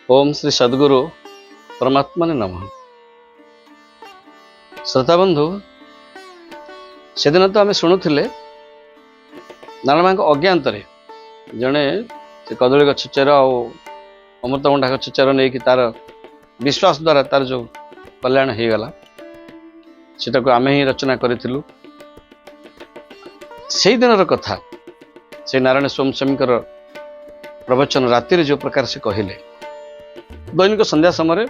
ओम श्री सद्गुरु परमात्मा ने नमः। श्रोता बंधु से दिन तो आम शुणुले नारायण माँ अज्ञात जड़े से कदली गछ चेर अमृतभंडा गछ चेर नहीं कि तार विश्वास द्वारा तार जो कल्याण हो गला सेटा को आमे ही रचना करूँ। से दिन कथा से नारायण स्वयं प्रवचन राति जो प्रकार से कहले दैनिक संध्या समय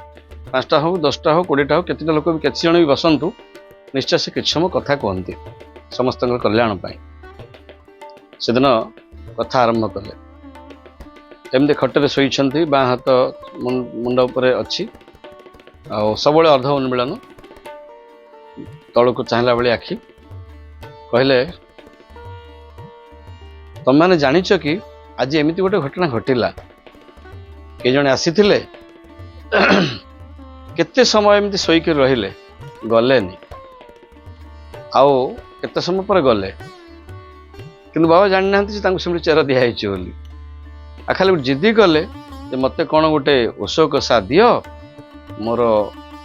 5टा हो 10टा हो 20टा हो केतटा लोक भी केत जन भी बसतु निश्चय से किछ समय कथा कहते समस्त कल्याण पाई। से दिन कथा आरंभ कले एमती खटे शोई बाँ हाथ मुंड उपर अच्छी सब अर्ध उन्मीलन तलू चाहला बेले आखि कहले तुम मैंने जानिच कि आज एमती गोटे घटना घटिला के जने आसी केते समय एमती शोक रहिले गलेनी आउ केते समय पर गले किंतु बाबा जानी ना से चेर दिखाई बोली आ खाली जिद्दी कले मत कौन गोटे ओषो कषा दियो मोर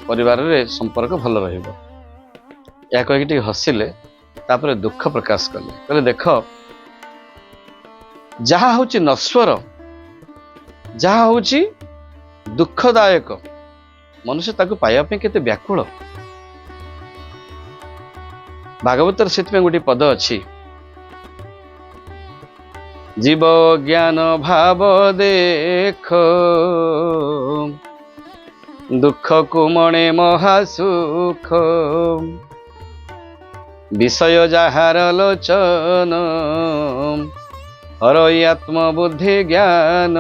परिवार रे संपर्क भल रहिबो या कही हसिले तापर दुख प्रकाश कले कहले देख जहा होची नश्वर जहा होची दुखदायक मनुष्य ताकू पाइबा केते व्याकुल। भागवत से गोटे पद अच्छी जीव ज्ञान भाव देख दुख को मणे महासुख विषय जहार लोचन हरई आत्मबुद्धि ज्ञान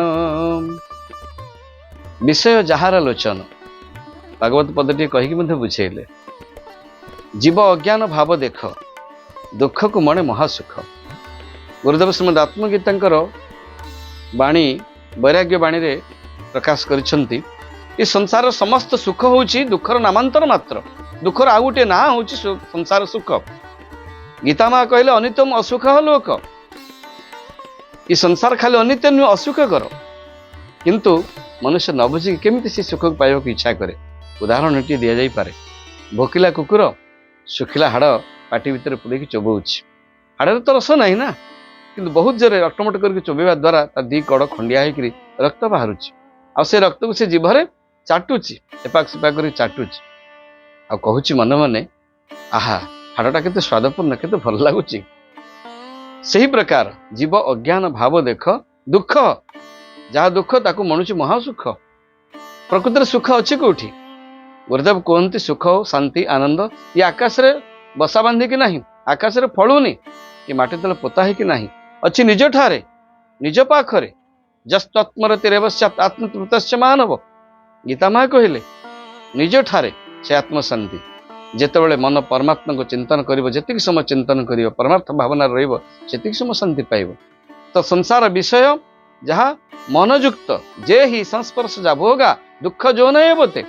विषय जहार लोचन भागवत पदटी कहीकि बुझेले जीव अज्ञान भाव देख दुख को मणे महासुख। गुरुदेव श्रीमद आत्मगीता बाणी वैराग्य बाणी रे प्रकाश करिसेंती ये संसार समस्त सुख होची दुखर नामांतर मात्र दुखर आउ गोटे ना होची संसार सुख। गीता माँ कहले अनित्यम असुख लोक ये संसार खाली अनित्य नुह असुख कर किंतु मनुष्य न बुझी केमिति से सुख पाइबा को इच्छा करे। उदाहरण टी दि जाई पारे भोकिला कुकुर सुखिला हाड़ पाटी भितर पुरेकी चोबौछि हाड़े तो रस नहीं ना किंतु बहुत जोरे रक्तमट करके चोबेवा द्वारा ता दी कड़ खंडिया होकर रक्त बाहरुछि आ से रक्त को से जीभरे चाटुछि एपाक सेपाक कर चाटुछि आ कहूछि मन मने आहा हाड़टा केते स्वादपूर्ण केते भल लागुछि। सही प्रकार जीव अज्ञान भाव देख दुख जहाँ दुख ताकू मनुष्य महासुख प्रकृति सुख अच्छी कौटी गुरुदेव कहते सुख शांति आनंद ये आकाश रे बसा बांधी कि नहीं आकाश रे फलुनी कि माटी तले पोता है कि नहीं अच्छी निज ठारे निज पाखरे जस्तत्मरतिरेवस्यात् आत्मतृप्तस्य मानव गीता माँ कहले निज ठारे से आत्म शांति जेतेबेले मन परमात्मा को चिंतन करिवो जेतिक समय चिंतन करिवो परमार्थ भावना रहिवो सेतिक समय शांति पाइबो। तो संसार विषय जहाँ मनयुक्त जे ही संस्पर्श जा भोगा दुख जो नहीं बोते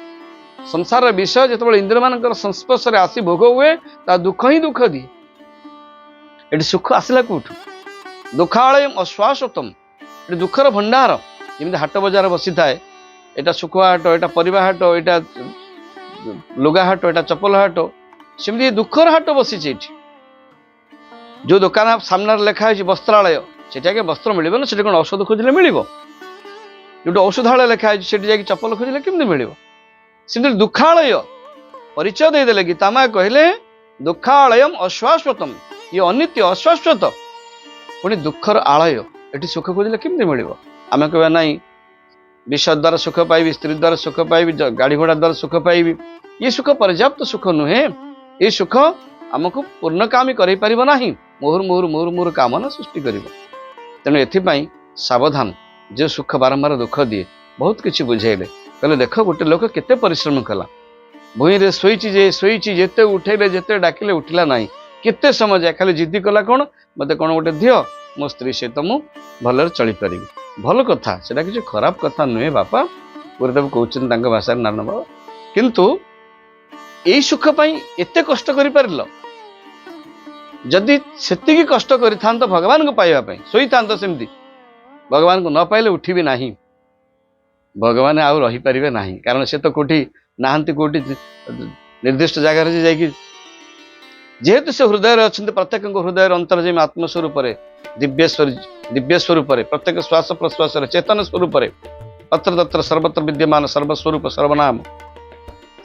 संसार विषय जो इंद्र मान संस्पर्श आसी भोग हुए ता दुख ही दुख दिए ये सुख आसला कौटू दुखालय अश्वासतम ये दुखर भंडार जमी हाट बजार बसी थाए यहाँ सुखुआ हाट यहाँ परिवा हाट यहाँ लुगा हाट यहाँ चपल हाट सेमती दुखर हाट बसी जो दुकान सामने लिखाई वस्त्रालय से वस्त्र मिल ना कौन औषध खोजिले मिल जो औषधालय लिखाई से चपल खोजिले केमती मिल सेमती दुखालय परिचय देदेले गीता माँ कहले दुखालयम अश्वाश्वतम ये अनित्य अश्वाश्वत पुणी दुखर आलय ये सुख खोजिले केमती मिल आम कह ना विष द्वारा सुख पाइबी स्त्री द्वारा सुख पाइबी गाड़ी घोड़ा द्वारा सुख पाइबी ये सुख पर्याप्त सुख नुहे ये सुख आमको पूर्णकामी कर मुहुर मुहुर मुहुर मुहुर कामना सृष्टि कर तेणु एथिपाई सावधान जो सुख बारंबार दुख दिए बहुत किसी बुझेले कहले देख गोटे लोक केते परिश्रम कला भूई रे शोची जेते उठेले जेते डाकिले उठिला नहीं केते समय जाए खाली जिद्दी कला कौन मते कौन गोटे दियो मो स्त्री सहित मु भलरे चली पारिबी भल कथा सेटा किसी खराब कथा नुहे बापा गुरुदेव कहउछन भाषा नारायण बाबा किंतु यही सुख पाई एते कष्ट करि पारिल जदि सेतिकी कष्ट करिथांत भगवान को पाइबा पई सोई थांत सेमती भगवान को न पाइले उठिबी नाही भगवान आउ रही परिबे नाही कारण से तो कोठी नाहंती कोठी निर्दिष्ट जगह रे जाई कि जेहेतु से हृदय अच्छा प्रत्येक हृदय अंतर्जमी आत्मस्वरूप दिव्य स्वरूप प्रत्येक श्वास प्रश्वास चेतन स्वरूप अत्र तत्र सर्वत्र विद्यमान सर्वस्वरूप सर्वनाम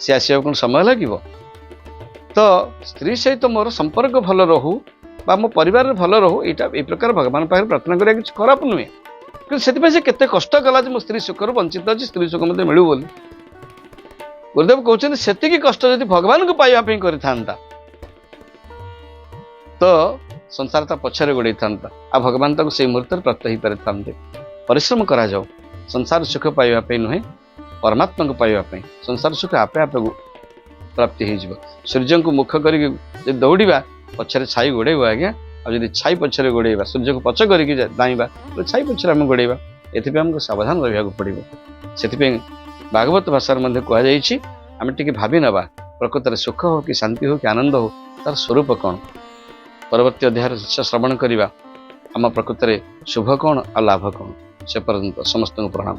सी आसा कौन समय लगे तो स्त्री सहित मोर संपर्क भल रहू बा मो परिवार भल रहू ये प्रकार भगवान पाखे प्रार्थना करा कि खराब नुहे कि से केते कष्ट कला मो स्त्री सुखर वंचित अच्छी स्त्री सुख मत मिलू बोली गुरुदेव कहते से कष्ट जब भगवान को पाइबा करता तो संसार ता पछरे गोड़े था आ भगवान तक से मुहूर्त प्राप्त हो पारि था परिश्रम करा जाओ संसार सुख पाइबा नुहे परमात्मा को पाइबा संसार सुख आपे आपे प्राप्ति हो सूर्य को मुख कर दौड़ा पछरे छाई गोड़ेब आज्ञा आदि छाई पछरे गोड़ेबा सूर्य को पछ कर दाइबा तो छाई पछरे आम गोड़ेबा एथि आमको सावधान रहा पड़ो से भागवत भाषा कहुई आम टे भावी नवा प्रकृत सुख हो कि शांति हो कि आनंद हो तार स्वरूप कौन परवर्ती अध्याय श्रवण करवा आम प्रकृत शुभ कौन आ लाभ कौन से पर्यंत समस्त प्रणाम।